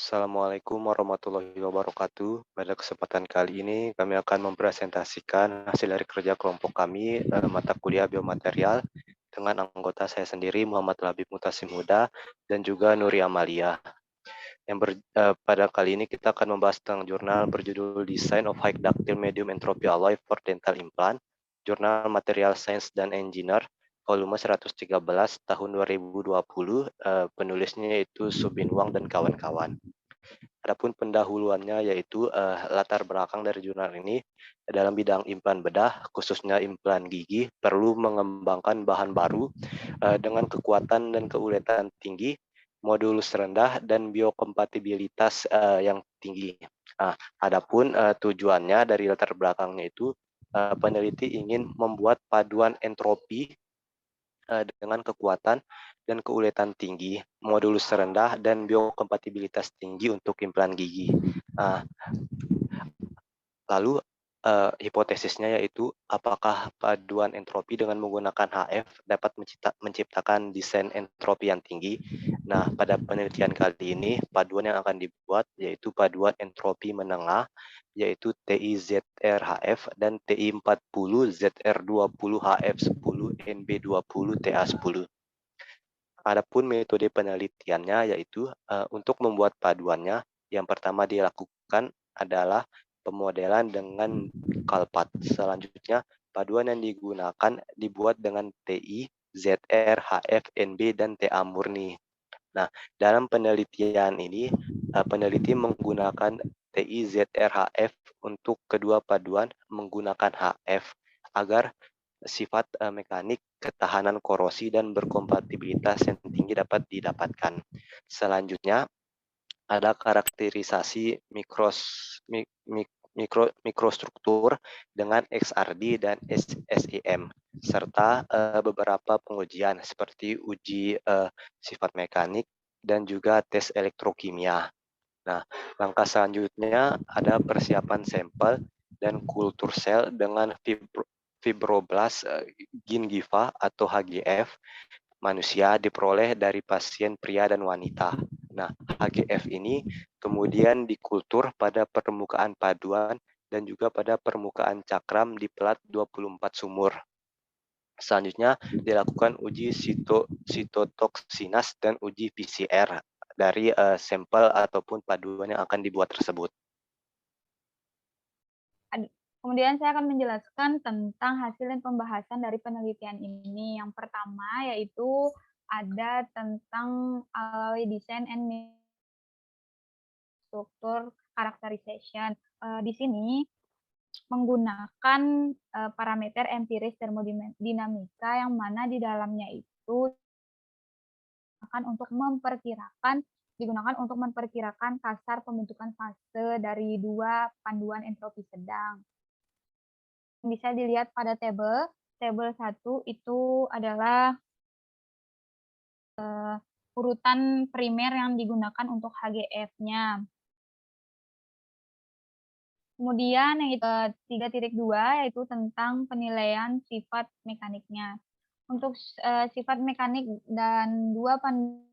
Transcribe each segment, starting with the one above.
Assalamualaikum warahmatullahi wabarakatuh. Pada kesempatan kali ini kami akan mempresentasikan hasil dari kerja kelompok kami mata kuliah biomaterial dengan anggota saya sendiri Muhammad Labib Mutasim Huda dan juga Nuri Amalia. Pada kali ini kita akan membahas tentang jurnal berjudul Design of High Ductile Medium Entropy Alloy for Dental Implant, Jurnal Material Science dan Engineer, volume 113 tahun 2020, penulisnya yaitu Subin Wang dan kawan-kawan. Adapun pendahuluannya yaitu latar belakang dari jurnal ini dalam bidang implan bedah, khususnya implan gigi, perlu mengembangkan bahan baru dengan kekuatan dan keuletan tinggi, modulus rendah, dan biokompatibilitas yang tinggi. Adapun tujuannya dari latar belakangnya itu peneliti ingin membuat paduan entropi dengan kekuatan dan keuletan tinggi, modulus rendah, dan biokompatibilitas tinggi untuk implan gigi. Lalu hipotesisnya yaitu apakah paduan entropi dengan menggunakan HF dapat menciptakan desain entropi yang tinggi. Nah, pada penelitian kali ini paduan yang akan dibuat yaitu paduan entropi menengah yaitu TIZRHF dan TI40ZR20HF10 NB20 TA10. Adapun metode penelitiannya yaitu untuk membuat paduannya yang pertama dilakukan adalah pemodelan dengan kalpat. Selanjutnya, paduan yang digunakan dibuat dengan TI, ZR, HF, NB, dan TA murni. Nah, dalam penelitian ini, peneliti menggunakan TI, ZR, HF untuk kedua paduan menggunakan HF agar sifat mekanik, ketahanan korosi, dan berkompatibilitas yang tinggi dapat didapatkan. Selanjutnya, ada karakterisasi mikrostruktur dengan XRD dan SEM, serta beberapa pengujian seperti uji sifat mekanik dan juga tes elektrokimia. Nah, langkah selanjutnya ada persiapan sampel dan kultur sel dengan fibroblast gingiva atau HGF manusia diperoleh dari pasien pria dan wanita. Nah, HGF ini kemudian dikultur pada permukaan paduan dan juga pada permukaan cakram di pelat 24 sumur. Selanjutnya dilakukan uji sitotoksinas dan uji PCR dari sampel ataupun paduan yang akan dibuat tersebut. Kemudian saya akan menjelaskan tentang hasil dan pembahasan dari penelitian ini. Yang pertama yaitu ada tentang alloy design and struktur characterization. Di sini menggunakan parameter empiris termodinamika yang mana di dalamnya itu digunakan untuk memperkirakan kasar pembentukan fase dari dua panduan entropi sedang. Bisa dilihat pada tabel 1 itu adalah urutan primer yang digunakan untuk HGF-nya. Kemudian yang 3.2 yaitu tentang penilaian sifat mekaniknya. Untuk sifat mekanik dan dua panduan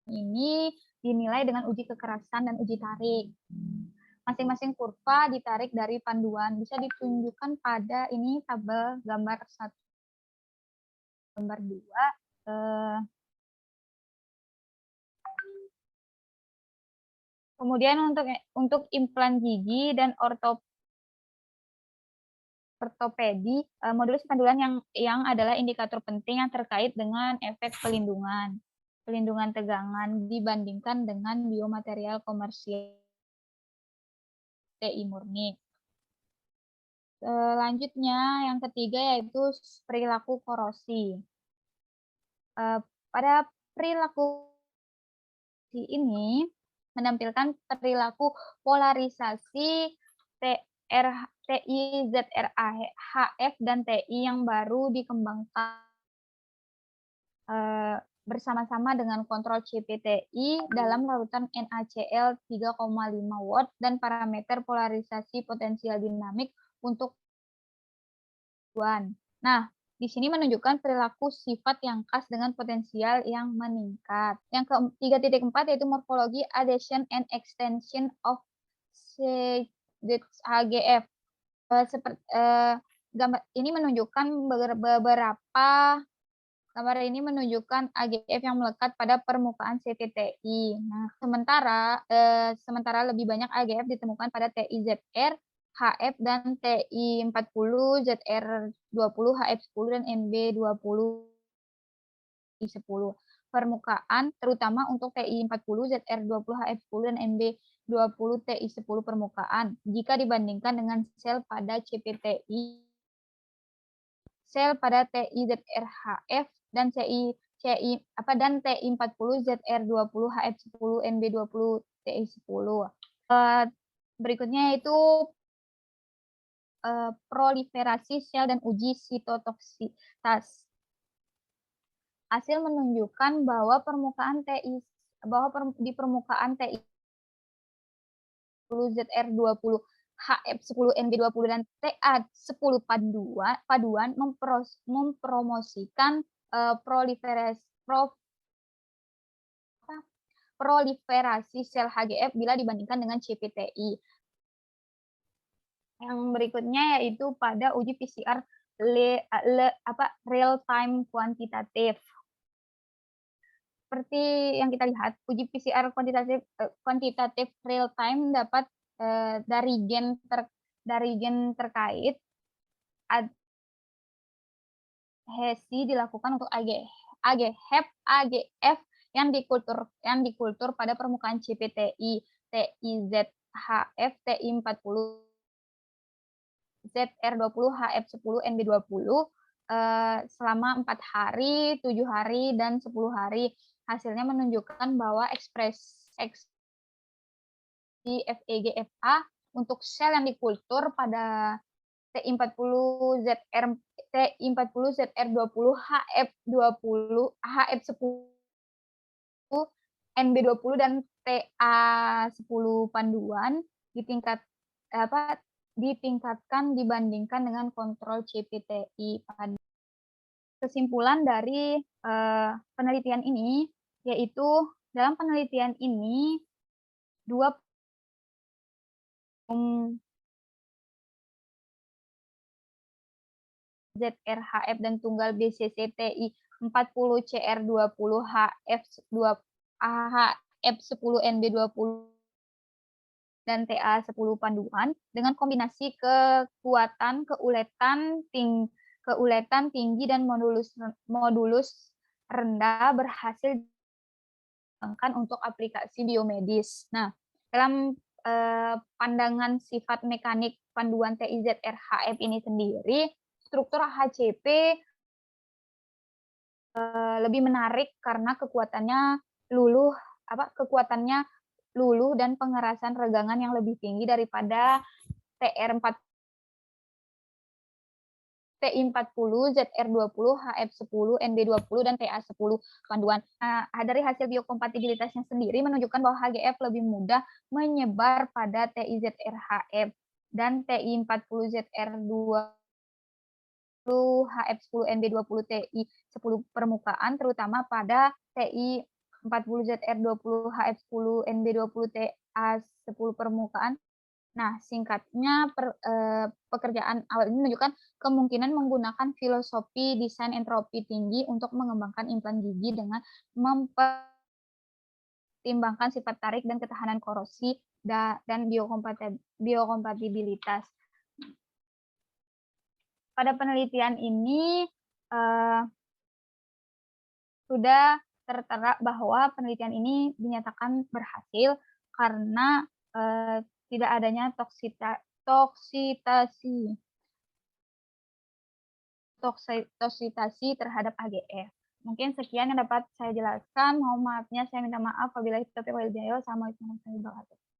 ini dinilai dengan uji kekerasan dan uji tarik. Masing-masing kurva ditarik dari panduan. Bisa ditunjukkan pada ini tabel gambar 1, gambar 2. Kemudian untuk implan gigi dan ortopedi, modulus pandulan yang adalah indikator penting yang terkait dengan efek pelindungan tegangan dibandingkan dengan biomaterial komersial TI murni. Selanjutnya yang ketiga yaitu perilaku korosi. Pada perilaku ini menampilkan perilaku polarisasi TI, ZRAHF, dan TI yang baru dikembangkan bersama-sama dengan kontrol CPTI dalam larutan NaCl 3,5 watt dan parameter polarisasi potensial dinamik untuk tujuan. Nah, Di sini menunjukkan perilaku sifat yang khas dengan potensial yang meningkat. Yang ke-3.4 yaitu morfologi, adhesion, and extension of HGF. Gambar ini menunjukkan gambar ini menunjukkan AGF yang melekat pada permukaan CPTI. Nah, sementara lebih banyak AGF ditemukan pada TIZR, HF, dan TI40, ZR20, HF10, dan NB20, I10. Permukaan, terutama untuk TI40, ZR20, HF10, dan NB20, TI10 permukaan. Jika dibandingkan dengan sel pada CPTI, sel pada TIZRHF dan dan TI40, ZR20, HF10, NB20, TI10. Berikutnya itu proliferasi sel dan uji sitotoksitas. Hasil menunjukkan bahwa di permukaan TI10, ZR20, HF10, NB20, dan TA10 paduan mempromosikan proliferasi sel HGF bila dibandingkan dengan CPTI. Yang berikutnya yaitu pada uji PCR real time kuantitatif. Seperti yang kita lihat, uji PCR kuantitatif real time dapat dari gen terkait adhesi dilakukan untuk AGF yang dikultur pada permukaan CPTI, TIZHF, TI40, ZR20, HF10, NB20 selama 4 hari, 7 hari, dan 10 hari. Hasilnya menunjukkan bahwa ekspresi FEGFA untuk sel yang dikultur pada TI40, ZR20, HF20, HF10, NB20, dan TA10 panduan ditingkatkan dibandingkan dengan kontrol CPTI. Kesimpulan dari penelitian ini yaitu dalam penelitian ini dua ZRHF dan tunggal BCCTI 40 CR20 HF10 NB20 dan TA10 panduan dengan kombinasi kekuatan, keuletan tinggi dan modulus rendah berhasil dikembangkan untuk aplikasi biomedis. Nah, dalam pandangan sifat mekanik panduan TIZRHF ini sendiri, struktur HCP lebih menarik karena kekuatannya luluh dan pengerasan regangan yang lebih tinggi daripada TI40, ZR20, HF10, NB20, dan TA10 panduan. Dari hasil biokompatibilitasnya sendiri menunjukkan bahwa HGF lebih mudah menyebar pada TIZRHF dan TI40, ZR20, HF10, NB20, TI10 permukaan, terutama pada TI40, ZR20, HF10, NB20, TA10 permukaan. Nah, singkatnya pekerjaan awal ini menunjukkan kemungkinan menggunakan filosofi desain entropi tinggi untuk mengembangkan implan gigi dengan mempertimbangkan sifat tarik dan ketahanan korosi dan biokompatibilitas. Pada penelitian ini sudah tertera bahwa penelitian ini dinyatakan berhasil karena tidak adanya toksitasi terhadap AGF. Mungkin sekian yang dapat saya jelaskan. Mohon maafnya, saya minta maaf apabila itu. Assalamualaikum warahmatullahi wabarakatuh.